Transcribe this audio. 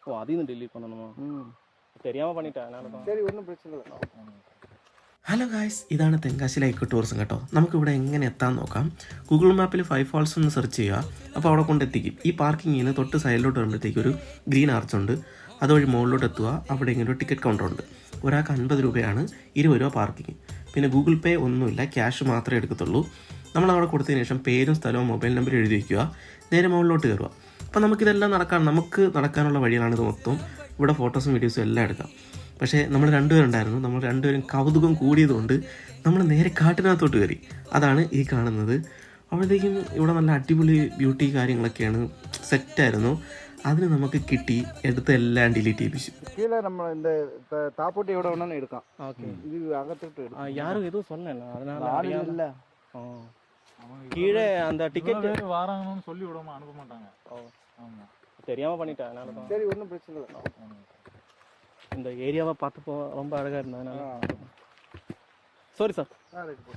ஓ அதையும் டெலீட் பண்ணணுமா? தெரியாமல் பண்ணிட்டேன் அதனால தான். சரி ஒன்றும் பிரச்சனை இல்லை. ഹലോ ഗായ്സ്, ഇതാണ് തെങ്കാശിയിലെ ഇക്കോ ടൂറിസം കേട്ടോ. നമുക്കിവിടെ എങ്ങനെ എത്താൻ നോക്കാം. ഗൂഗിൾ മാപ്പിൽ 5 ഫാൾസ് എന്ന് സെർച്ച് ചെയ്യുക. അപ്പോൾ അവിടെ കൊണ്ടെത്തിക്കും. ഈ പാർക്കിങ്ങിന് തൊട്ട് സൈഡിലോട്ട് വരുമ്പോഴത്തേക്ക് ഒരു ഗ്രീൻ ആർച്ചുണ്ട്. അതുവഴി മുകളിലോട്ട് എത്തുക. അവിടെ ഇങ്ങനെ ഒരു ടിക്കറ്റ് കൗണ്ടറുണ്ട്. ഒരാൾക്ക് 50 രൂപയാണ്, 20 രൂപ പാർക്കിങ്. പിന്നെ ഗൂഗിൾ പേ ഒന്നുമില്ല, ക്യാഷ് മാത്രമേ എടുക്കത്തുള്ളൂ. നമ്മളവിടെ കൊടുത്തതിന് ശേഷം പേരും സ്ഥലവും മൊബൈൽ നമ്പർ എഴുതി വയ്ക്കുക. നേരെ മുകളിലോട്ട് കയറുക. അപ്പോൾ നമുക്കിതെല്ലാം നമുക്ക് നടക്കാനുള്ള വഴികളാണിത് മൊത്തം. ഇവിടെ ഫോട്ടോസും വീഡിയോസും എല്ലാം എടുക്കാം. പക്ഷേ നമ്മൾ രണ്ടുപേരുണ്ടായിരുന്നു. നമ്മൾ രണ്ടുപേരും കൗതുകം കൂടിയതുകൊണ്ട് നമ്മൾ നേരെ കാട്ടിനകത്തോട്ട് കയറി. അതാണ് ഈ കാണുന്നത്. അപ്പോഴത്തേക്കും ഇവിടെ നല്ല അടിപൊളി ബ്യൂട്ടി കാര്യങ്ങളൊക്കെയാണ്, സെറ്റായിരുന്നു. അതിന് നമുക്ക് കിട്ടി, എടുത്ത് എല്ലാം ഡിലീറ്റ് ചെയ്യിപ്പിച്ചു. கீழே நம்ம இந்த தாப்போட்டி எவ்வளோ வேணாலும் எடுக்கலாம். ஓகே, இது அகத்துட்டு எடுக்கலாம். யாரும் எதுவும் சொல்லல, அதனால ஆள் இல்லை. கீழே அந்த டிக்கெட் வாராங்கன்னு சொல்லி விடாம அனுப்ப மாட்டாங்க. ஆமாம், தெரியாமல் பண்ணிட்டேன் அதனால தான். சரி ஒன்றும் பிரச்சனை இல்லை. இந்த ஏரியாவை பார்த்தப்போ ரொம்ப அழகாக இருந்ததுனால. Sorry sir. ரைட்.